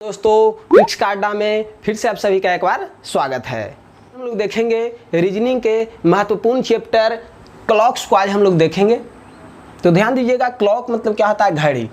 दोस्तों क्विक्स कार्डा में फिर से आप सभी का एक बार स्वागत है। हम लोग देखेंगे रीजनिंग के महत्वपूर्ण चैप्टर क्लॉक्स को आज हम लोग देखेंगे। तो ध्यान दीजिएगा, क्लॉक मतलब क्या होता है? घड़ी।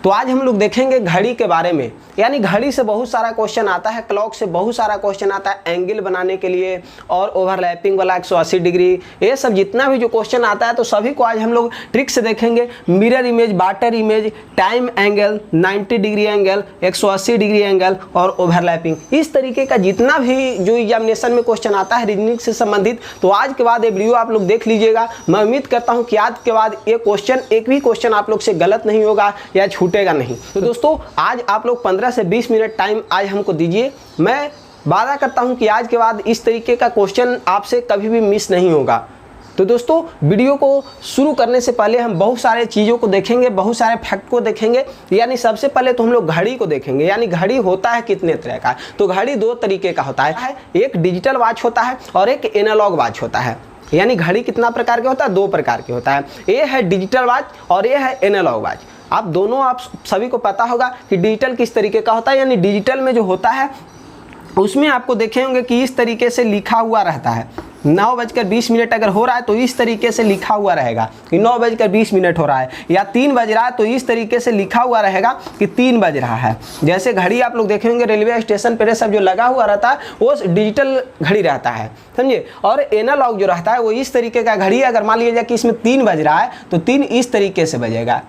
तो आज हम लोग देखेंगे घड़ी के बारे में, यानी घड़ी से बहुत सारा क्वेश्चन आता है, क्लॉक से बहुत सारा क्वेश्चन आता है एंगल बनाने के लिए और ओवरलैपिंग वाला 180 डिग्री, ये सब जितना भी जो क्वेश्चन आता है तो सभी को आज हम लोग ट्रिक से देखेंगे। Mirror image, water image, time angle, 90 degree angle, 180 degree angle और ओवरलैपिंग, इस तरीके का जितना भी जो एग्जामिनेशन में क्वेश्चन आता है रीजनिंग से संबंधित, तो आज के बाद ये वीडियो आप लोग देख लीजिएगा। मैं उम्मीद करता हूँ कि आज के बाद ये क्वेश्चन एक भी क्वेश्चन आप लोग से गलत नहीं होगा या छूटेगा नहीं। तो दोस्तों आज आप लोग 15 से 20 मिनट टाइम आज हमको दीजिए। मैं वादा करता हूं कि आज के बाद इस तरीके का क्वेश्चन आपसे कभी भी मिस नहीं होगा। तो दोस्तों वीडियो को शुरू करने से पहले हम बहुत सारे चीज़ों को देखेंगे, बहुत सारे फैक्ट को देखेंगे। यानी सबसे पहले तो हम लोग घड़ी को देखेंगे, यानी घड़ी होता है कितने तरह का। तो घड़ी दो तरीके का होता है, एक डिजिटल वॉच होता है और एक एनालॉग वॉच होता है। यानी घड़ी कितना प्रकार के होता है? दो प्रकार के होता है, ये है डिजिटल वॉच और ये है एनालॉग वॉच। आप दोनों, आप सभी को पता होगा कि डिजिटल किस तरीके का होता है। यानी डिजिटल में जो होता है उसमें आपको देखे होंगे कि इस तरीके से लिखा हुआ रहता है। 9:20 अगर हो रहा है तो इस तरीके से लिखा हुआ रहेगा कि 9:20 हो रहा है, या 3 बज रहा है तो इस तरीके से लिखा हुआ रहेगा कि 3 बज रहा है। जैसे घड़ी आप लोग देखेंगे रेलवे स्टेशन पर सब जो लगा हुआ रहता है वो डिजिटल घड़ी रहता है, समझिए। और एनालॉग जो रहता है वो इस तरीके का घड़ी, अगर मान लीजिए कि इसमें 3 बज रहा है तो 3 इस तरीके से बजेगा,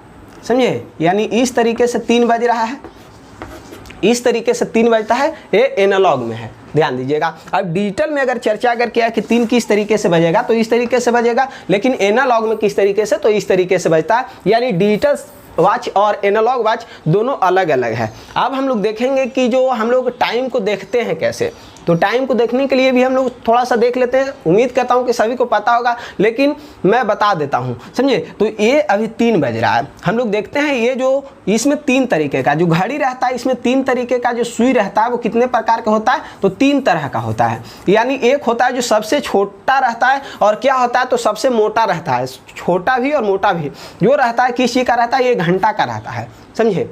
समझिए। यानी इस तरीके से 3 बज रहा है, इस तरीके से 3 बजता है, ये एनालॉग में है, ध्यान दीजिएगा। अब डिजिटल में अगर चर्चा अगर किया कि 3 किस तरीके से बजेगा तो इस तरीके से बजेगा, लेकिन एनालॉग में किस तरीके से, तो इस तरीके से बजता है। यानी डिजिटल वॉच और एनालॉग वॉच दोनों अलग अलग है। अब हम लोग देखेंगे कि जो हम लोग टाइम को देखते हैं कैसे। तो टाइम को देखने के लिए भी हम लोग थोड़ा सा देख लेते हैं। उम्मीद करता हूं कि सभी को पता होगा, लेकिन मैं बता देता हूं, समझे। तो ये अभी 3 बज रहा है, हम लोग देखते हैं ये जो इसमें 3 तरीके का जो घड़ी रहता है, इसमें 3 तरीके का जो सुई रहता है वो कितने प्रकार का होता है? तो 3 तरह का होता है। यानी एक होता है जो सबसे छोटा रहता है और क्या होता है तो सबसे मोटा रहता है, छोटा भी और मोटा भी। जो रहता है किसी का रहता है, ये घंटा का रहता है, समझे।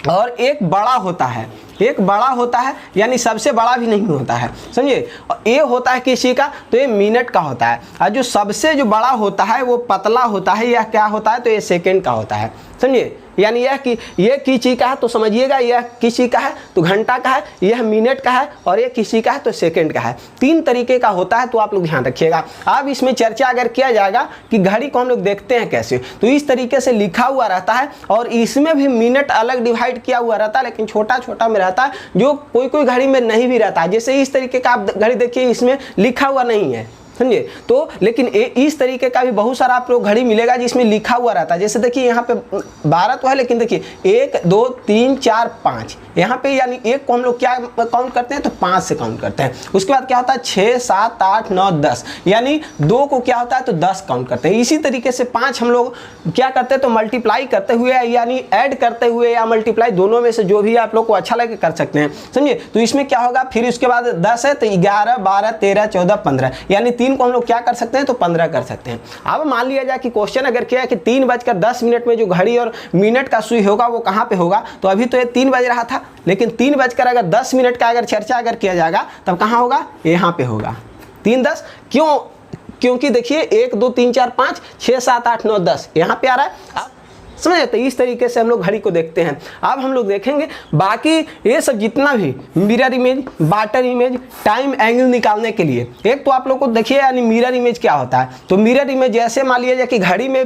और एक बड़ा होता है, एक बड़ा होता है, यानी सबसे बड़ा भी नहीं होता है, समझिए। ये होता है किसी का, तो ये मिनट का होता है। और जो सबसे जो बड़ा होता है वो पतला होता है, यह क्या होता है? तो ये सेकंड का होता है, समझिए। यानी यह कि ये किसी का है तो समझिएगा, यह किसी का है तो घंटा का है, यह मिनट का है और ये किसी का है तो सेकंड का है। 3 तरीके का होता है, तो आप लोग ध्यान रखिएगा। अब इसमें चर्चा अगर किया जाएगा कि घड़ी को हम लोग देखते हैं कैसे, तो इस तरीके से लिखा हुआ रहता है और इसमें भी मिनट अलग डिवाइड किया हुआ रहता है, लेकिन छोटा छोटा में रहता है, जो कोई कोई घड़ी में नहीं भी रहता है। जैसे इस तरीके का आप घड़ी देखिए, इसमें लिखा हुआ नहीं है, समझिए। तो लेकिन इस तरीके का भी बहुत सारा आपको घड़ी मिलेगा जिसमें लिखा हुआ रहता है। जैसे देखिए यहाँ पे 12 तो है, लेकिन देखिए 1 2 3 4 5 यहाँ पे, यानी 1 को हम लोग क्या काउंट करते हैं? तो 5 से काउंट करते हैं। उसके बाद क्या होता है? 6 7 8 9 10, यानी 2 को क्या होता है? तो 10 काउंट करते हैं। इसी तरीके से 5 हम लोग क्या करते हैं? तो मल्टीप्लाई करते हुए, यानी ऐड करते हुए या मल्टीप्लाई, दोनों में से जो भी आप लोग को अच्छा लगे कर सकते हैं, समझिए। तो इसमें क्या होगा? फिर उसके बाद 10 है तो 11 12 13 14 15, यानी 3 को हम लोग क्या कर सकते हैं? तो 15 कर सकते हैं। अब मान लिया जाए कि क्वेश्चन अगर किया है कि 3:10 में जो घड़ी और मिनट का सुई होगा वो कहाँ पे होगा? तो अभी तो ये 3 बज रहा था, लेकिन 3:10 का अगर चर्चा अगर किया जाएगा तब कहाँ होगा? यहाँ पे होगा 3:10। क्यों? क्योंकि देखिए 1 2 3 4 5 6 7 8 9 10 यहाँ पे आ रहा है, समझ। तो इस तरीके से हम लोग घड़ी को देखते हैं। अब हम लोग देखेंगे बाकी ये सब जितना भी mirror image, water image, time angle निकालने के लिए। एक तो आप लोग को देखिए, यानी मिरर इमेज क्या होता है? तो मिरर इमेज जैसे मान लीजिए कि घड़ी में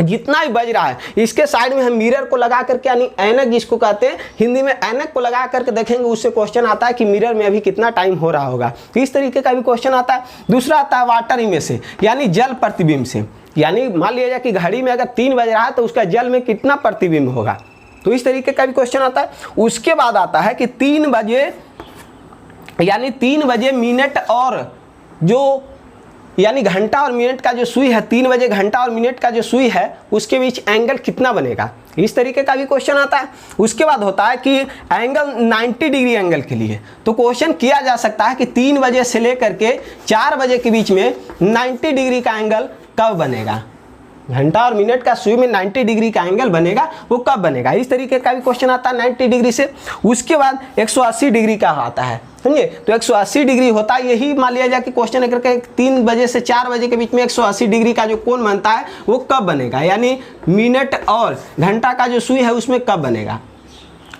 जितना भी बज रहा है इसके साइड में हम मिरर को लगा करके, यानी ऐनक जिसको कहते हैं हिंदी में, ऐनक को लगा करके देखेंगे। उससे क्वेश्चन आता है कि मिरर में अभी कितना टाइम हो रहा होगा। तो इस तरीके का भी क्वेश्चन आता है। दूसरा आता है वाटर इमेज से, यानी जल प्रतिबिंब से। यानी मान लिया जाए कि घड़ी में अगर 3 बज रहा है तो उसका जल में कितना प्रतिबिंब होगा, तो इस तरीके का भी क्वेश्चन आता है। उसके बाद आता है कि 3 बजे, यानी 3 बजे मिनट और जो, यानी घंटा और मिनट का जो सुई है, 3 बजे घंटा और मिनट का जो सुई है उसके बीच एंगल कितना बनेगा, इस तरीके का भी क्वेश्चन आता है। उसके बाद होता है कि एंगल 90 डिग्री एंगल के लिए, तो क्वेश्चन किया जा सकता है कि 3 बजे से लेकर के 4 बजे के बीच में 90 डिग्री का एंगल कब बनेगा। घंटा और मिनट का सुई में 90 डिग्री का एंगल बनेगा, वो कब बनेगा? इस तरीके का भी क्वेश्चन आता है 90 डिग्री से। उसके बाद 180 डिग्री का आता है, समझे? तो 180 डिग्री होता है, यही मान लिया जाए कि क्वेश्चन अगर 3 बजे से 4 बजे के बीच में 180 डिग्री का जो कोण बनता है वो कब बनेगा, यानी मिनट और घंटा का जो सुई है उसमें कब बनेगा।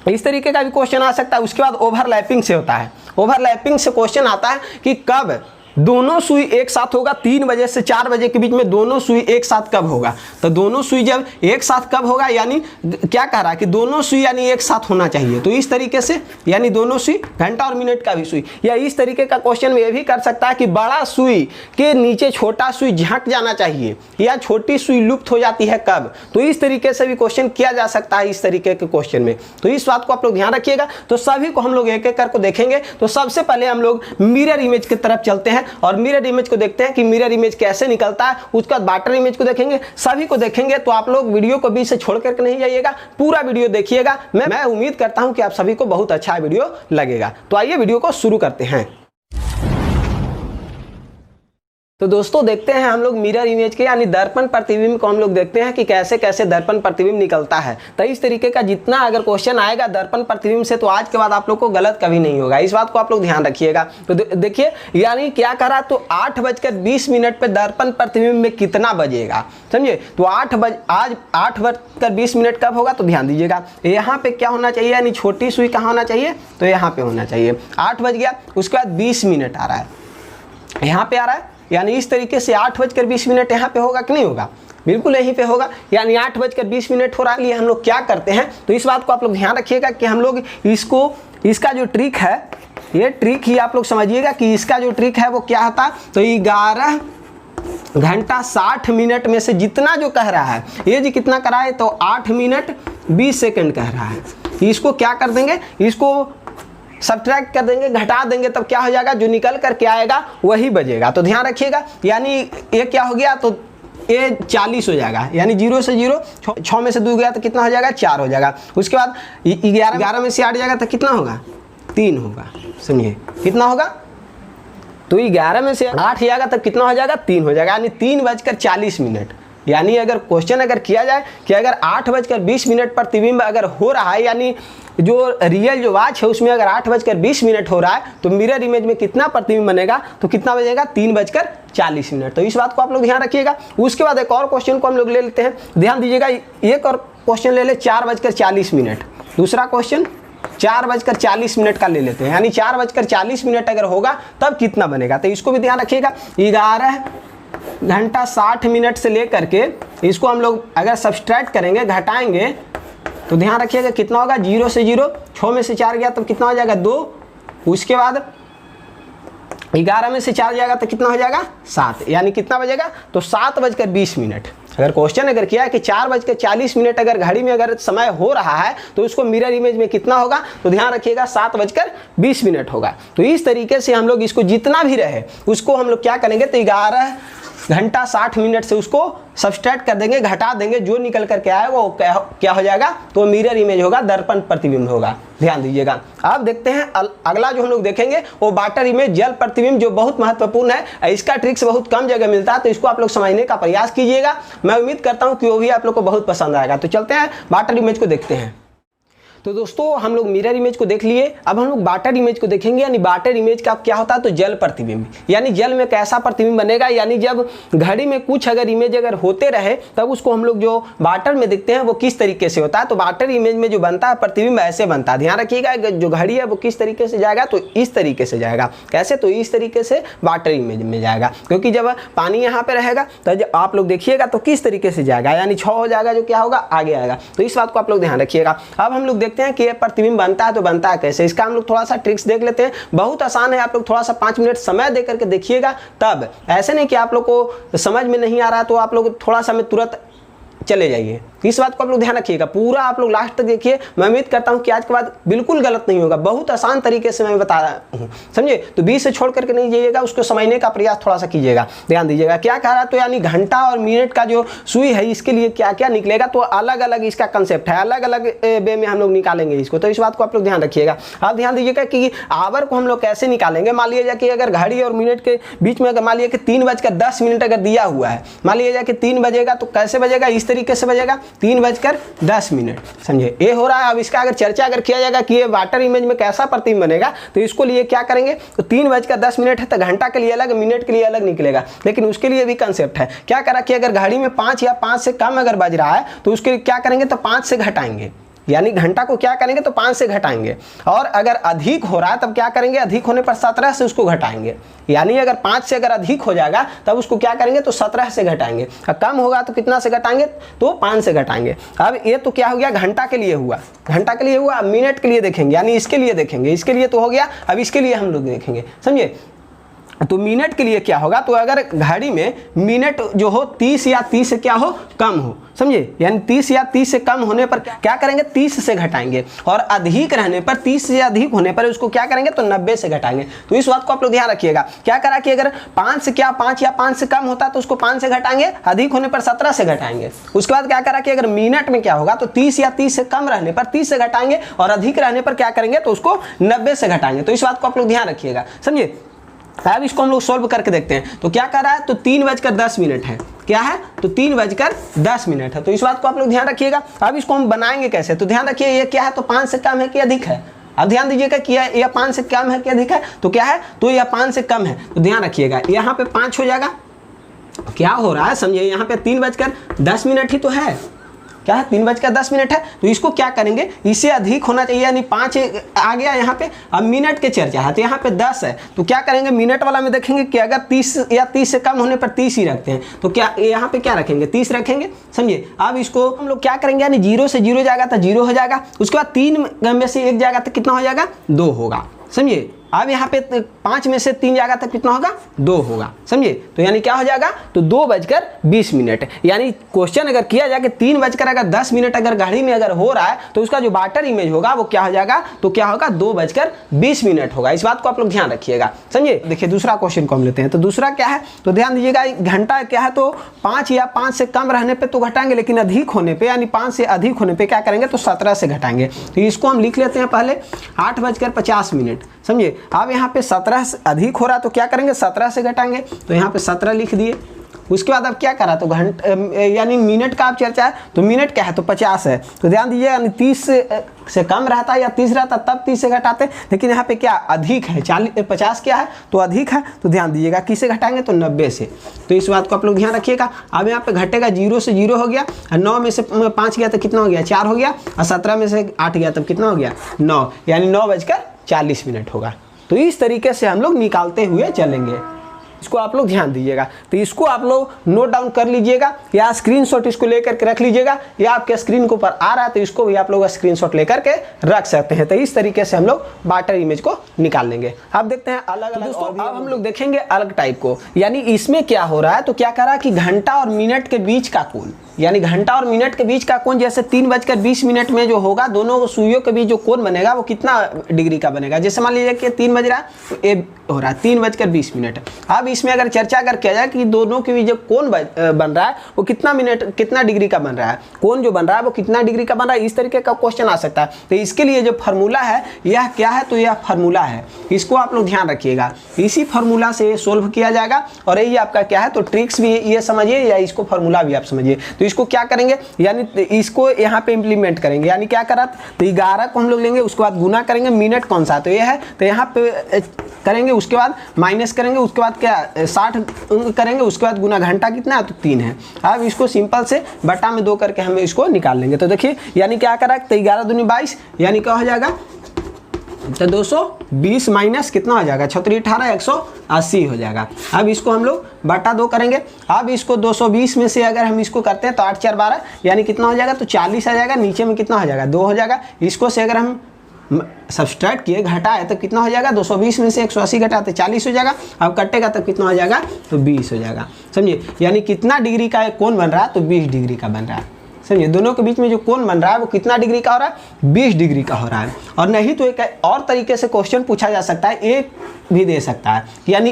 इस तरीके का भी क्वेश्चन आ सकता है। उसके बाद ओवरलैपिंग से होता है। ओवरलैपिंग से क्वेश्चन आता है कि कब दोनों सुई एक साथ होगा, 3 बजे से 4 बजे के बीच में दोनों सुई एक साथ कब होगा। तो दोनों सुई जब एक साथ कब होगा, यानी क्या कह रहा है कि दोनों सुई यानी एक साथ होना चाहिए। तो इस तरीके से यानी दोनों सुई, घंटा और मिनट का भी सुई। या इस तरीके का क्वेश्चन में ये भी कर सकता है कि बड़ा सुई के नीचे छोटा सुई झंक जाना चाहिए, या छोटी सुई लुप्त हो जाती है कब। तो इस तरीके से भी क्वेश्चन किया जा सकता है इस तरीके के क्वेश्चन में। तो इस बात को आप लोग ध्यान रखिएगा। तो सभी को हम लोग एक एक करके देखेंगे। तो सबसे पहले हम लोग मिरर इमेज की तरफ चलते हैं और मिरर इमेज को देखते हैं कि मिरर इमेज कैसे निकलता है। उसके बाद वाटर इमेज को देखेंगे, सभी को देखेंगे। तो आप लोग वीडियो को बीच से छोड़ करके नहीं जाइएगा, पूरा वीडियो देखिएगा। मैं उम्मीद करता हूं कि आप सभी को बहुत अच्छा वीडियो लगेगा। तो आइए वीडियो को शुरू करते हैं। तो दोस्तों देखते हैं हम लोग मिरर इमेज के यानी दर्पण प्रतिबिंब को हम लोग देखते हैं कि कैसे कैसे दर्पण प्रतिबिंब निकलता है। तो इस तरीके का जितना अगर क्वेश्चन आएगा दर्पण प्रतिबिंब से, तो आज के बाद आप लोग को गलत कभी नहीं होगा। इस बात को आप लोग ध्यान रखिएगा। तो देखिए यानी क्या करा, तो 8:20 पे दर्पण प्रतिबिंब में कितना बजेगा, समझे? तो आज 8:20 कब होगा, तो ध्यान दीजिएगा। यहाँ पे क्या होना चाहिए, यानी छोटी सुई कहाँ होना चाहिए, तो यहाँ पे होना चाहिए। 8 बज गया, उसके बाद 20 मिनट आ रहा है, यहाँ पे आ रहा है, यानी इस तरीके से 8:20 यहाँ पे होगा कि नहीं होगा, बिल्कुल यहीं पे होगा। यानी 8:20 हो रहा है। हम लोग क्या करते हैं, तो इस बात को आप लोग ध्यान रखिएगा कि हम लोग इसका जो ट्रिक है, ये ट्रिक ही आप लोग समझिएगा कि इसका जो ट्रिक है वो क्या होता। तो 11 घंटा 60 मिनट में से जितना जो कह रहा है, ये जी कितना करा है, तो 8 मिनट 20 सेकेंड कह रहा है। इसको क्या कर देंगे, इसको सब्ट्रैक्ट कर देंगे, घटा देंगे, तब क्या हो जाएगा, जो निकल करके आएगा वही बजेगा। तो ध्यान रखिएगा। यानी ये क्या हो गया, तो ये 40 हो जाएगा, यानी 0 से 0, 6 में से 2 गया तो कितना हो जाएगा, 4 हो जाएगा। उसके बाद 11 में से 8 जाएगा तो कितना होगा, 3 होगा, समझिए कितना होगा। तो 11 में से 8 जाएगा तब कितना हो जाएगा, 3 हो जाएगा, यानी 3:40 यानी अगर क्वेश्चन अगर किया जाए कि अगर 8:20 प्रतिबिंब अगर हो रहा है, यानी जो रियल जो वॉच है उसमें अगर 8:20 हो रहा है, तो मिरर इमेज में कितना प्रतिबिंब बनेगा, तो कितना बजेगा, 3:40। तो इस बात को आप लोग ध्यान रखिएगा। उसके बाद एक और क्वेश्चन को हम लोग ले लेते हैं, ध्यान दीजिएगा। एक और क्वेश्चन ले ले 4:40। दूसरा क्वेश्चन 4:40 का ले लेते हैं, यानी 4:40 अगर होगा तब कितना बनेगा। तो इसको भी ध्यान रखिएगा। 11 घंटा 60 मिनट से लेकर के इसको हम लोग अगर सब्सट्रैक्ट करेंगे, घटाएंगे, तो ध्यान रखिएगा कितना होगा, 0 से 0, 6 में से 4 गया तो कितना हो जाएगा, 2। उसके बाद 11 में से 4 जाएगा तो कितना हो जाएगा, 7, यानी कितना बजेगा, तो 7:20। अगर क्वेश्चन अगर किया है कि 4:40 अगर घड़ी में अगर समय हो रहा है, तो उसको मिरर इमेज में कितना होगा, तो ध्यान रखिएगा 7:20 होगा। तो इस तरीके से हम लोग इसको जितना भी रहे उसको हम लोग क्या करेंगे, तो 11 घंटा 60 मिनट से उसको सब्सट्रैक्ट कर देंगे, घटा देंगे, जो निकल करके आएगा वो क्या हो जाएगा, तो मिरर इमेज होगा, दर्पण प्रतिबिंब होगा। ध्यान दीजिएगा। अब देखते हैं अगला जो हम लोग देखेंगे वो वाटर इमेज, जल प्रतिबिंब, जो बहुत महत्वपूर्ण है। इसका ट्रिक्स बहुत कम जगह मिलता है, तो इसको आप लोग समझने का प्रयास कीजिएगा। मैं उम्मीद करता हूँ कि वो भी आप लोग को बहुत पसंद आएगा। तो चलते हैं वाटर इमेज को देखते हैं। तो दोस्तों हम लोग मिरर इमेज को देख लिए, अब हम लोग वाटर इमेज को देखेंगे। यानी वाटर इमेज का क्या होता है, तो जल प्रतिबिंब, यानी जल में कैसा प्रतिबिंब बनेगा, यानी जब घड़ी में कुछ अगर इमेज अगर होते रहे तब उसको हम लोग जो वाटर में देखते हैं वो किस तरीके से होता है। तो वाटर इमेज में जो बनता है प्रतिबिंब ऐसे बनता है। ध्यान रखिएगा, जो घड़ी है वो किस तरीके से जाएगा, तो इस तरीके से जाएगा। कैसे, तो इस तरीके से वाटर इमेज में जाएगा, क्योंकि जब पानी यहाँ पे रहेगा तो जब आप लोग देखिएगा तो किस तरीके से जाएगा, यानी 6 हो जाएगा, जो क्या होगा, आगे आएगा। तो इस बात को आप लोग ध्यान रखिएगा। अब हम लोग देखते हैं कि ये प्रतिबिंब बनता है, तो बनता है कैसे। इसका हम लोग थोड़ा सा ट्रिक्स देख लेते हैं। बहुत आसान है, आप लोग थोड़ा सा 5 मिनट समय दे करके देखिएगा। तब ऐसे नहीं कि आप लोग को समझ में नहीं आ रहा, तो आप लोग थोड़ा सा मैं तुरंत चले जाइए। इस बात को आप लोग ध्यान रखिएगा, पूरा आप लोग लास्ट तक देखिए। मैं उम्मीद करता हूं कि आज के बाद बिल्कुल गलत नहीं होगा, बहुत आसान तरीके से मैं बता रहा हूं, समझे। तो 20 से छोड़ करके नहीं जाइएगा, उसको समझने का प्रयास थोड़ा सा कीजिएगा, ध्यान दीजिएगा। क्या कह रहा है, तो यानी घंटा और मिनट का जो सुई है इसके लिए क्या क्या निकलेगा, तो अलग अलग इसका कंसेप्ट है, अलग अलग वे में हम लोग निकालेंगे इसको। तो इस बात को आप लोग ध्यान रखिएगा। आप ध्यान दीजिएगा कि आवर को हम लोग कैसे निकालेंगे। मान लिया जाए कि अगर घड़ी और मिनट के बीच में अगर मान लिया कि 3:10 अगर दिया हुआ है, मान लिया जाए कि 3 बजेगा, तो कैसे बजेगा, इस तरीके से बजेगा 3:10, समझे। ये हो रहा है। अब इसका अगर चर्चा अगर किया जाएगा कि ये वाटर इमेज में कैसा प्रतिबिंब बनेगा, तो इसको लिए क्या करेंगे, तो 3:10 है तो घंटा के लिए अलग, मिनट के लिए अलग निकलेगा। लेकिन उसके लिए भी कंसेप्ट है। क्या करा कि अगर घड़ी में 5 या 5 से कम अगर बज रहा है, तो उसके लिए क्या करेंगे, तो 5 से घटाएंगे, यानी घंटा को क्या करेंगे, तो 5 से घटाएंगे। और अगर अधिक हो रहा है तब क्या करेंगे, अधिक होने पर 17 से उसको घटाएंगे, यानी अगर 5 से अगर अधिक हो जाएगा तब उसको क्या करेंगे, तो 17 से घटाएंगे। कम होगा तो कितना से घटाएंगे, तो 5 से घटाएंगे। अब ये तो क्या हो गया, घंटा के लिए हुआ, घंटा के लिए हुआ। मिनट के लिए देखेंगे, यानी इसके लिए देखेंगे, इसके लिए तो हो गया, अब इसके लिए हम लोग देखेंगे, समझे। तो मिनट के लिए क्या होगा, तो अगर घड़ी में मिनट जो हो 30 या 30 से क्या हो, कम हो, समझे, यानी 30 या 30 से कम होने पर क्या करेंगे, 30 से घटाएंगे। और अधिक रहने पर, 30 से अधिक होने पर उसको क्या करेंगे, तो 90 से घटाएंगे। तो इस बात को आप लोग ध्यान रखिएगा। क्या करा कि अगर 5 से क्या 5 या 5 से कम होता है तो उसको 5 से घटाएंगे, अधिक होने पर 17 से घटाएंगे। उसके बाद क्या करा कि अगर मिनट में क्या होगा, तो 30 या 30 से कम रहने पर 30 से घटाएंगे, और अधिक रहने पर क्या करेंगे, तो उसको 90 से घटाएंगे। तो इस बात को आप लोग ध्यान रखिएगा, समझे। अब इसको हम लोग सॉल्व करके देखते हैं। तो क्या कर रहा है, तो 3:10 है, क्या है, तो 3:10 है। तो इस बात को आप लोग ध्यान रखिएगा। अब इसको हम बनाएंगे कैसे, तो ध्यान रखिए ये क्या है, तो 5 से कम है कि अधिक है। अब ध्यान दीजिएगा कि यह 5 से कम है कि अधिक है, तो क्या है, तो यह 5 से कम है। तो ध्यान रखिएगा, यहाँ पे 5 हो जाएगा। क्या हो रहा है, समझिए, यहाँ पे 3:10 ही तो है, क्या है, 3:10 है। तो इसको क्या करेंगे, इससे अधिक होना चाहिए, यानी 5 आ गया यहाँ पे। अब मिनट के चर्चा है, तो यहाँ पे 10 है, तो क्या करेंगे, मिनट वाला में देखेंगे कि अगर 30 या 30 से कम होने पर 30 ही रखते हैं, तो क्या यहाँ पे क्या रखेंगे, 30 रखेंगे, समझिए। अब इसको हम लोग क्या करेंगे, यानी 0 से 0 जाएगा तो 0 हो जाएगा। उसके बाद 3 में से 1 जाएगा तो कितना हो जाएगा, 2 होगा, समझिए। अब यहाँ पे 5 में से 3 जाएगा तो कितना होगा, 2 होगा, समझिए। तो यानी क्या हो जाएगा, तो 2:20। यानी क्वेश्चन अगर किया जाए कि 3:10 अगर घड़ी में अगर हो रहा है, तो उसका जो वाटर इमेज होगा वो क्या हो जाएगा, तो क्या होगा, 2:20 होगा। इस बात को आप लोग ध्यान रखिएगा, समझिए। देखिए दूसरा क्वेश्चन को हम लेते हैं। तो दूसरा क्या है, तो ध्यान दीजिएगा, घंटा क्या है, तो 5 या 5 से कम रहने पे तो घटाएंगे, लेकिन अधिक होने पे, यानी 5 से अधिक होने पे क्या करेंगे, तो 17 से घटाएंगे। तो इसको हम लिख लेते हैं पहले 8:50, समझिए। अब यहाँ पे 17 से अधिक हो रहा है, तो क्या करेंगे, 17 से घटाएंगे। तो यहाँ पे 17 लिख दिए। उसके बाद अब क्या करा, तो यानी मिनट का आप चर्चा है, तो मिनट क्या है, तो 50 है। तो ध्यान दीजिए, यानी 30 से कम रहता है या 30 रहता तब 30 से घटाते, लेकिन यहाँ पे क्या अधिक है, 50 क्या है, तो अधिक है। तो ध्यान दीजिएगा, किससे घटाएंगे, तो 90 से। तो इस बात को आप लोग ध्यान रखिएगा। अब यहाँ पे घटेगा, 0 से 0 हो गया, 9 में से 5 गया तो कितना हो गया, 4 हो गया, और 17 में से 8 गया तब कितना हो गया, 9, यानी 9:40 होगा। तो इस तरीके से हम लोग निकालते हुए चलेंगे। इसको आप लोग ध्यान दीजिएगा। तो इसको आप लोग नोट डाउन कर लीजिएगा, या स्क्रीनशॉट इसको लेकर के रख लीजिएगा, या आपके स्क्रीन के ऊपर आ रहा है तो इसको भी आप लोग स्क्रीनशॉट लेकर के रख सकते हैं। तो इस तरीके से हम लोग वाटर इमेज को निकाल लेंगे। अब देखते हैं अलग अलग। दोस्तों अब हम लोग देखेंगे अलग टाइप को, यानी इसमें क्या हो रहा है, तो क्या कह रहा है कि घंटा और मिनट के बीच का कोण, यानी घंटा और मिनट के बीच का कोण, जैसे 3:20 में जो होगा, दोनों सुइयों के बीच जो कोण बनेगा वो कितना डिग्री का बनेगा। जैसे मान लीजिए कि 3 बज रहा है, तो ये हो रहा है 3:20। अब इसमें अगर चर्चा अगर किया जाए कि दोनों के बीच जो कोण बन रहा है वो कितना डिग्री का बन रहा है, कोण जो बन रहा है वो कितना डिग्री का बन रहा है, इस तरीके का क्वेश्चन आ सकता है। तो इसके लिए जो फार्मूला है यह क्या है, तो यह फार्मूला है, इसको आप लोग ध्यान रखिएगा। इसी फार्मूला से सोल्व किया जाएगा, और यही आपका क्या है, तो ट्रिक्स भी ये समझिए, या इसको फार्मूला भी आप समझिए। तो इसको क्या करेंगे, यानी इसको यहाँ पे इंप्लीमेंट करेंगे। यानी क्या करा, तो 11 को हम लोग लेंगे, उसके बाद गुना करेंगे, मिनट कौन सा, तो ये है, तो यहाँ पे करेंगे, उसके बाद माइनस करेंगे, उसके बाद क्या 60 करेंगे, उसके बाद गुना घंटा कितना है, तो 3 है। अब इसको सिंपल से बटा में 2 करके हम इसको निकाल लेंगे। तो देखिए यानी क्या करा, तो 11 दूनी 22, यानी क्या हो जाएगा, तो 220 माइनस कितना हो जाएगा, 36 18 180 हो जाएगा। अब इसको हम लोग बटा 2 करेंगे। अब इसको 220 में से अगर हम इसको करते हैं तो 8 4 12, यानी कितना हो जाएगा, तो 40 आ जाएगा। नीचे में कितना हो जाएगा, 2 हो जाएगा। इसको से अगर हम सब्सट्रैक्ट किए, घटाए तो कितना हो जाएगा, 220 में से 180 घटाते 40 हो जाएगा। अब कटेगा तो कितना हो जाएगा, तो 20 हो जाएगा। समझिए, यानी कितना डिग्री का कोण बन रहा है, तो 20 डिग्री का बन रहा है। समझिए, दोनों के बीच में जो कोण बन रहा है वो कितना डिग्री का हो रहा है, 20 डिग्री का हो रहा है। और नहीं तो एक और तरीके से क्वेश्चन पूछा जा सकता है, ए भी दे सकता है, यानी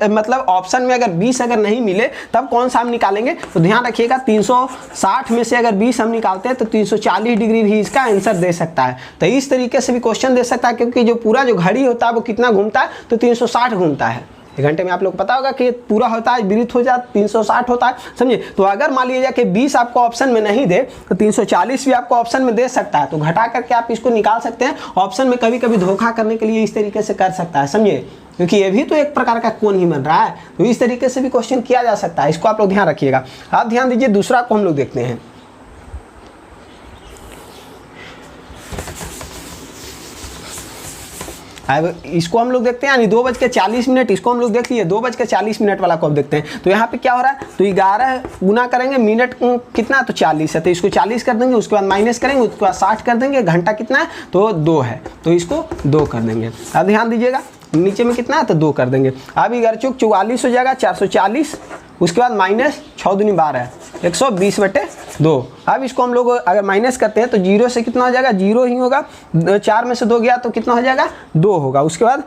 मतलब ऑप्शन में अगर 20 अगर नहीं मिले तब कौन सा हम निकालेंगे, तो ध्यान रखिएगा 360 में से अगर 20 हम निकालते हैं तो 340 डिग्री भी इसका आंसर दे सकता है। तो इस तरीके से भी क्वेश्चन दे सकता है, क्योंकि जो पूरा जो घड़ी होता है वो कितना घूमता है, तो 360 घूमता है। एक घंटे में आप लोग पता होगा कि पूरा होता है, विरुद्ध हो जाता 360 होता है। समझिए, तो अगर मान लीजिए कि 20 आपको ऑप्शन में नहीं दे तो 340 भी आपको ऑप्शन में दे सकता है, तो घटा करके आप इसको निकाल सकते हैं। ऑप्शन में कभी कभी धोखा करने के लिए इस तरीके से कर सकता है। समझिए, क्योंकि ये भी तो एक प्रकार का कोण ही बन रहा है, तो इस तरीके से भी क्वेश्चन किया जा सकता है। इसको आप लोग ध्यान रखिएगा। आप ध्यान दीजिए, दूसरा को हम लोग देखते हैं। अब इसको हम लोग देखते हैं, यानी 2:40, इसको हम लोग देख लिए 2:40 वाला को अब देखते हैं। तो यहाँ पे क्या हो रहा है, तो 11 गुना करेंगे, मिनट कितना, तो 40 है, तो इसको 40 कर देंगे, उसके बाद माइनस करेंगे, उसके बाद 60 कर देंगे। घंटा कितना है, तो 2 है, तो इसको 2 कर देंगे। अब ध्यान दीजिएगा, नीचे में कितना है, तो 2 कर देंगे। अब 11×4 = 44 हो जाएगा, 440, उसके बाद माइनस 6 दूनी 12, 120/2। अब इसको हम लोग अगर माइनस करते हैं तो 0 से कितना हो जाएगा, 0 ही होगा। 4 में से 2 गया तो कितना हो जाएगा, 2 होगा। उसके बाद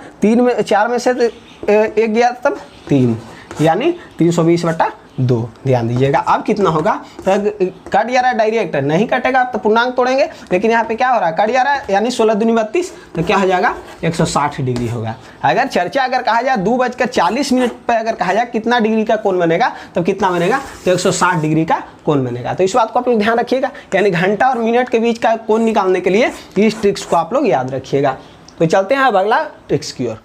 4 में से 1 गया तब 3, यानी 320/2। ध्यान दीजिएगा। अब कितना होगा, तो कट जा रहा है डायरेक्ट, नहीं कटेगा तो पूर्णांक तोड़ेंगे, लेकिन यहाँ पे क्या हो रहा है, कट जा रहा है, यानी 16 दूनी 32, तो क्या हो जाएगा, 160 डिग्री होगा। अगर चर्चा अगर कहा जाए 2:40 पर अगर कहा जाए कितना डिग्री का कोण बनेगा, तो कितना बनेगा, तो 160 डिग्री का कोण बनेगा। तो इस बात को आप लोग ध्यान रखिएगा, यानी घंटा और मिनट के बीच का कोण निकालने के लिए इस ट्रिक्स को आप लोग याद रखिएगा। तो चलते हैं अब अगला ट्रिक्स की ओर।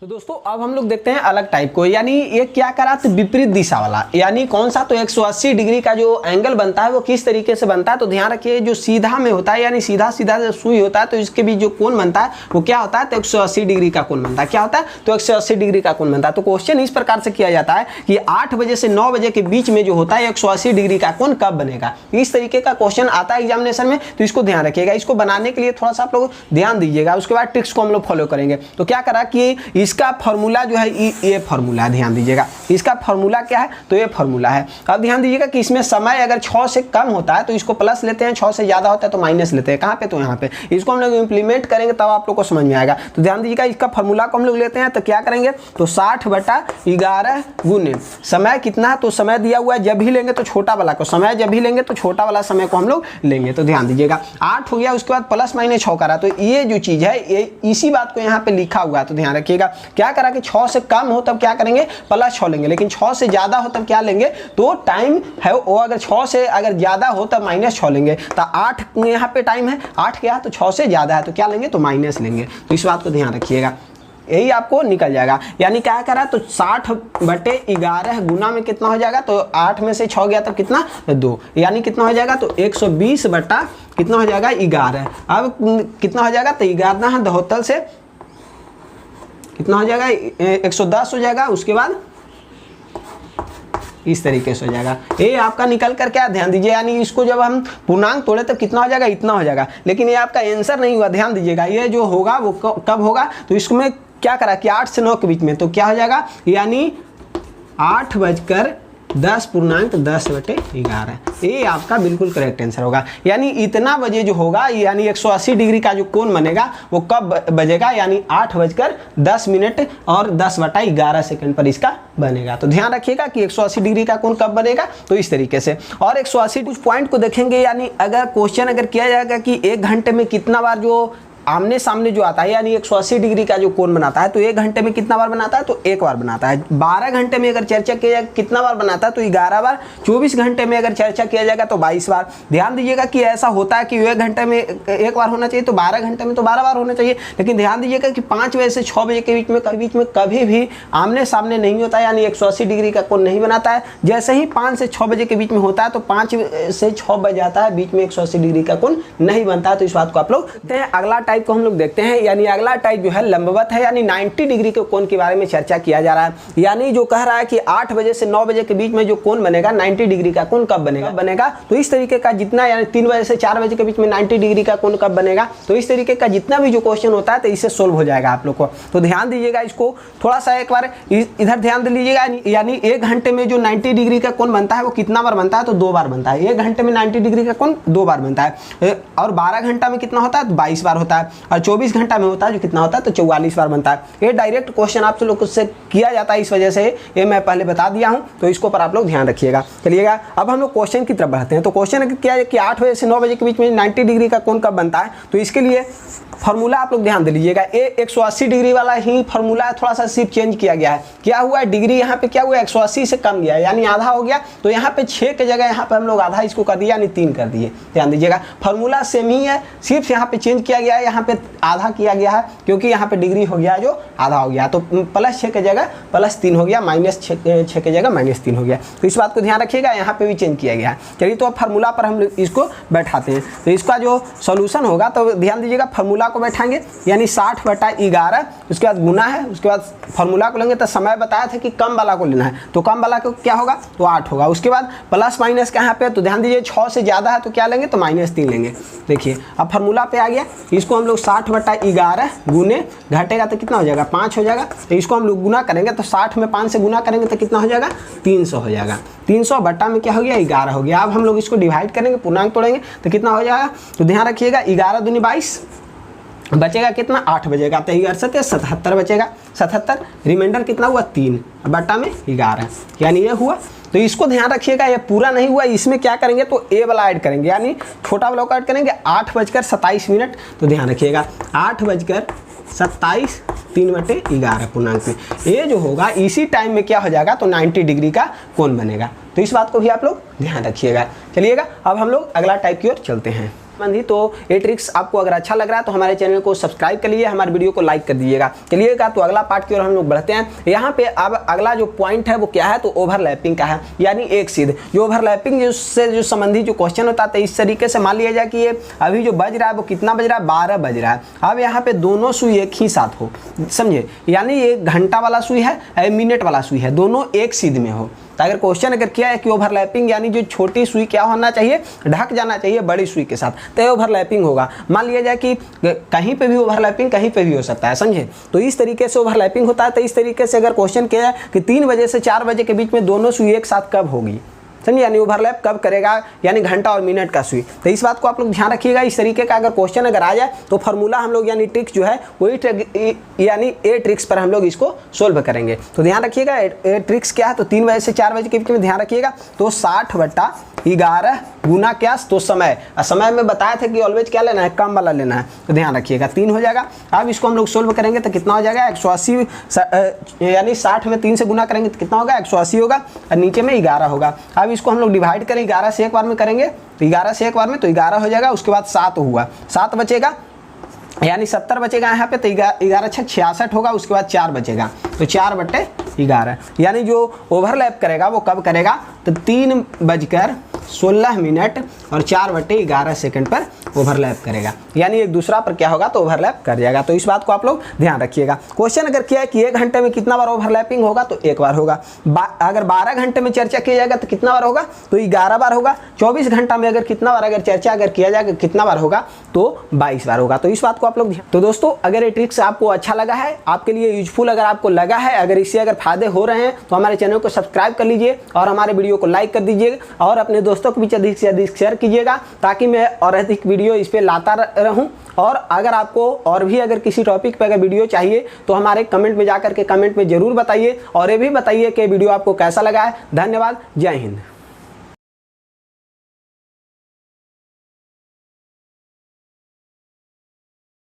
तो दोस्तों अब हम लोग देखते हैं अलग टाइप को, यानी ये क्या करा, तो विपरीत दिशा वाला, यानी कौन सा, तो 180 डिग्री का जो एंगल बनता है वो किस तरीके से बनता है। तो ध्यान रखिए, जो सीधा में होता है, यानी सीधा सीधा जो सुई होता है, तो इसके बीच जो कोण बनता है वो क्या होता है, तो 180 डिग्री का कोण बनता है। क्या होता है, तो 180 डिग्री का कोण बनता है। तो क्वेश्चन इस प्रकार से किया जाता है कि 8 बजे से 9 बजे के बीच में जो होता है 180 डिग्री का कोण कब बनेगा। इस तरीके का क्वेश्चन आता है एग्जामिनेशन में, तो इसको ध्यान रखिएगा। इसको बनाने के लिए थोड़ा सा आप लोग ध्यान दीजिएगा, उसके बाद ट्रिक्स को हम लोग फॉलो करेंगे। तो क्या करा कि इसका फॉर्मूला जो है ये फॉर्मूला है, ध्यान दीजिएगा। इसका फॉर्मूला क्या है, तो ये फॉर्मूला है। अब ध्यान दीजिएगा कि इसमें समय अगर 6 से कम होता है तो इसको प्लस लेते हैं, 6 से ज्यादा होता है तो माइनस लेते हैं। कहाँ पे, तो यहाँ पे। इसको हम लोग इंप्लीमेंट करेंगे तब आप लोग को समझ में आएगा। तो ध्यान दीजिएगा, इसका फॉर्मूला को हम लोग लेते हैं, तो क्या करेंगे, तो 60/11 गुने समय कितना है, तो समय दिया हुआ है, जब भी लेंगे तो छोटा वाला को समय, जब भी लेंगे तो छोटा वाला समय को हम लोग लेंगे। तो ध्यान दीजिएगा, 8 हो गया, उसके बाद प्लस माइनस 6 करा, तो ये जो चीज है ये इसी बात को यहाँ पे लिखा हुआ है। तो ध्यान रखिएगा, क्या करा कि 6 से कम हो तब क्या करेंगे, +6 लेंगे, लेकिन 6 से ज्यादा हो तब क्या लेंगे, तो टाइम है वो अगर 6 से अगर ज्यादा हो तब -6 लेंगे। तो 8 यहाँ पे टाइम है, 8 क्या है, तो 6 से ज्यादा है, तो क्या लेंगे, तो माइनस लेंगे। तो इस बात को ध्यान रखिएगा, यही आपको निकल जाएगा। यानी क्या करा, तो 60/11 गुना में कितना हो जाएगा, तो 8 में से 6 गया तब कितना, 2, यानी कितना हो जाएगा, तो 120 बटा कितना हो जाएगा, 11। अब कितना हो जाएगा, तो 11 72 से कितना हो जाएगा, 110 हो जाएगा। उसके बाद इस तरीके से हो जाएगा, ये आपका निकल कर क्या, ध्यान दीजिए, यानी इसको जब हम पूर्णांक तोड़े तो कितना हो जाएगा, इतना हो जाएगा। लेकिन ये आपका आंसर नहीं हुआ, ध्यान दीजिएगा, ये जो होगा वो कब होगा, तो इसमें क्या करा कि 8 से 9 के बीच में, तो क्या हो जाएगा, यानी 8:10.10/11, ये आपका बिल्कुल करेक्ट आंसर होगा। यानी इतना बजे जो होगा, यानी 180 डिग्री का जो कोण बनेगा वो कब बजेगा, यानी 8:10 और 10/11 पर इसका बनेगा। तो ध्यान रखिएगा कि 180 डिग्री का कोण कब बनेगा, तो इस तरीके से। और 180 कुछ पॉइंट को देखेंगे, यानी अगर क्वेश्चन अगर किया जाएगा कि 1 घंटे में कितना बार जो आमने सामने जो आता है, यानी 180 डिग्री का जो कोण बनाता है, तो 1 घंटे में कितना बार बनाता है, तो 1 बार बनाता है। 12 घंटे में अगर चर्चा किया जाए कितना बार बनाता है, तो 11 बार। 24 घंटे में अगर चर्चा किया जाएगा तो 22 बार। ध्यान दीजिएगा कि ऐसा होता है कि 1 घंटे में 1 बार होना चाहिए, तो 12 घंटे में तो 12 बार होना चाहिए। लेकिन ध्यान दीजिएगा कि 5 बजे से 6 बजे के बीच में कभी भी आमने सामने नहीं होता है, यानी 180 डिग्री का कोण नहीं बनाता है। जैसे ही 5 से 6 बजे के बीच में होता है, तो 5 से 6 बज जाता है, बीच में 180 डिग्री का कोण नहीं बनता है। तो इस बात को आप लोग, अगला टाइप टाइप को हम लोग देखते हैं, यानी अगला टाइप जो है लंबवत है, यानी 90 डिग्री के कोण के बारे में चर्चा किया जा रहा है। यानी जो कह रहा है कि 8 बजे से 9 बजे के बीच में जो कोण बनेगा 90 डिग्री का कोण कब बनेगा, तो इस तरीके का जितना, यानी 3 बजे से 4 बजे के बीच में 90 डिग्री का कोण कब बनेगा, तो इस तरीके का जितना भी जो क्वेश्चन होता है तो इससे सोल्व हो जाएगा आप लोग को। तो ध्यान दीजिएगा, इसको थोड़ा सा एक बार इधर ध्यान दे लीजिएगा। यानी 1 घंटे में जो 90 डिग्री का कोण बनता है वो कितना बार बनता है, तो 2 बार बनता है। 1 घंटे में 90 डिग्री का कोण 2 बार बनता है। और 12 घंटा में कितना होता है, तो 22 बार होता है। और 24 घंटा में होता है जो कितना होता है, तो 44 बार बनता है। ये डायरेक्ट क्वेश्चन आप लोग से किया जाता है, इस वजह से ये मैं पहले बता दिया हूं, तो इसको पर आप लोग ध्यान रखिएगा। चलिएगा अब हम लोग क्वेश्चन की तरफ बढ़ते हैं। तो क्वेश्चन क्या है कि 8 बजे से 9 बजे के बीच में 90 डिग्री का कोण कब बनता है, तो इसके लिए फार्मूला आप लोग ध्यान दे लीजिएगा। ये 180 डिग्री वाला ही फार्मूला है, थोड़ा सा सिर्फ चेंज किया गया है। क्या हुआ है, डिग्री यहाँ पे क्या हुआ, 180 से कम गया है, यानी आधा हो गया। तो यहाँ पे 6 के जगह यहाँ पे हम लोग आधा इसको कर दिया, यानी 3 कर दिए। ध्यान दीजिएगा, फार्मूला सेम ही है, सिर्फ यहाँ पे चेंज किया गया है, यहाँ पे आधा किया गया है, क्योंकि यहाँ पे डिग्री हो गया जो आधा हो गया। तो +6 के जगह +3 हो गया, -6 के जगह -3 हो गया। तो इस बात को ध्यान रखिएगा, यहाँ पे भी चेंज किया गया है। चलिए तो अब फार्मूला पर हम इसको बैठाते हैं। तो इसका जो सोल्यूशन होगा, तो ध्यान दीजिएगा, फार्मूला को बैठाएंगे, यानी 60/11, उसके बाद गुना है, उसके बाद फार्मूला को लेंगे। तो समय बताया था कि कम वाला को लेना है, तो कम वाला को क्या होगा, तो 8 होगा। उसके बाद प्लस माइनस कहाँ पे, तो ध्यान दीजिए 6 से ज़्यादा है तो क्या लेंगे, तो -3 लेंगे। देखिए अब फार्मूला पे आ गया, इसको हम लोग 60/11 गुने, घटेगा तो कितना हो जाएगा, 5 हो जाएगा। तो इसको हम लोग गुना करेंगे, तो 60 में 5 से गुना करेंगे तो कितना हो जाएगा, 300 हो जाएगा। 300 बट्टा में क्या हो गया, 11 हो गया। अब हम लोग इसको डिवाइड करेंगे, पूर्णांक तोड़ेंगे तो कितना हो जाएगा, तो ध्यान रखिएगा, 11 दूनी 22, बचेगा कितना, 8 बचेगा। तो 77 बचेगा, 77, रिमाइंडर कितना हुआ, 3 बट्टा में 11, यानी ये हुआ। तो इसको ध्यान रखिएगा, ये पूरा नहीं हुआ, इसमें क्या करेंगे, तो ए वाला ऐड करेंगे, यानी छोटा वाला ऐड करेंगे। 8:27, तो ध्यान रखिएगा 8:27, 3/11 पूर्णांक में ये जो होगा, इसी टाइम में क्या हो जाएगा, तो 90 डिग्री का कोण बनेगा। तो इस बात को भी आप लोग ध्यान रखिएगा। चलिएगा अब हम लोग अगला टाइप की ओर चलते हैं। तो ये ट्रिक्स आपको अगर अच्छा लग रहा है तो हमारे चैनल को सब्सक्राइब कर लीजिए, हमारे वीडियो को लाइक कर दीजिएगा। चलिएगा तो अगला पार्ट की ओर हम लोग बढ़ते हैं। यहाँ पे अब अगला जो पॉइंट है वो क्या है, तो ओवरलैपिंग का है, यानी एक सीध। जो ओवरलैपिंग से जो संबंधी जो क्वेश्चन होता है, इस तरीके से मान लिया जाए कि ये अभी जो बज रहा है वो कितना बज रहा है, 12 बज रहा है। अब यहाँ पे दोनों सुई एक ही साथ हो, समझे, यानी ये घंटा वाला सुई है, मिनट वाला सुई है, दोनों एक सीध में हो। तो अगर क्वेश्चन अगर किया है कि ओवरलैपिंग, यानी जो छोटी सुई क्या होना चाहिए, ढक जाना चाहिए बड़ी सुई के साथ, तो ये ओवरलैपिंग होगा। मान लिया जाए कि कहीं पे भी ओवरलैपिंग कहीं पे भी हो सकता है, समझे। तो इस तरीके से ओवरलैपिंग होता है। तो इस तरीके से अगर क्वेश्चन किया है कि 3 बजे से 4 बजे के बीच में दोनों सुई एक साथ कब होगी, समझिए, यानी ओवरलैप कब करेगा, यानी घंटा और मिनट का सुई। तो इस बात को आप लोग ध्यान रखिएगा। इस तरीके का अगर क्वेश्चन अगर आ जाए तो फार्मूला हम लोग, यानी ट्रिक्स जो है वही, यानी ए ट्रिक्स पर हम लोग इसको सोल्व करेंगे। तो ध्यान रखिएगा ए ट्रिक्स क्या है, तो 3 बजे से 4 बजे के बीच में ध्यान रखिएगा। तो 60/11 गुना क्या, तो समय, समय में बताया था कि ऑलवेज क्या लेना है, कम वाला लेना है, तो ध्यान रखिएगा 3 हो जाएगा। अब इसको हम लोग सोल्व करेंगे तो कितना हो जाएगा, 180, यानी 60 में 3 से गुना करेंगे तो कितना होगा, 180 होगा, और नीचे में 11 होगा। अब इसको हम लोग डिवाइड करें, 11 से एक बार में करेंगे, तो 11 से एक बार में तो 11 हो जाएगा। उसके बाद 7 हुआ, 7 बचेगा, यानी 70 बचेगा यहाँ पे। तो 11 6 66 होगा। उसके बाद 4 बचेगा, तो 4/11, यानी जो ओवरलैप करेगा वो कब करेगा, तो 3:16 और 4/11 सेकंड पर ओवरलैप करेगा, यानी एक दूसरा पर क्या होगा, तो ओवरलैप कर जाएगा। तो इस बात को आप लोग ध्यान रखिएगा। क्वेश्चन अगर किया है कि 1 घंटे में कितना बार ओवरलैपिंग होगा, तो 1 बार होगा। अगर 12 घंटे में चर्चा किया जाएगा तो कितना बार होगा, तो 11 बार होगा। 24 घंटा में अगर कितना बार अगर चर्चा अगर किया जाएगा कितना बार होगा, तो 22 बार होगा। तो इस बात को आप लोग, तो दोस्तों अगर ये ट्रिक्स आपको अच्छा लगा है, आपके लिए यूजफुल अगर आपको लगा है, अगर इससे अगर फायदे हो रहे हैं, तो हमारे चैनल को सब्सक्राइब कर लीजिए और हमारे वीडियो को लाइक कर दीजिएगा और अपने दोस्तों को भी अधिक से अधिक शेयर कीजिएगा, ताकि मैं और अधिक वीडियो इस पर लाता रहूं। और अगर आपको और भी अगर किसी टॉपिक पे अगर वीडियो चाहिए तो हमारे कमेंट में जाकर के कमेंट में जरूर बताइए, और ये भी बताइए कि वीडियो आपको कैसा लगा है। धन्यवाद, जय हिंद।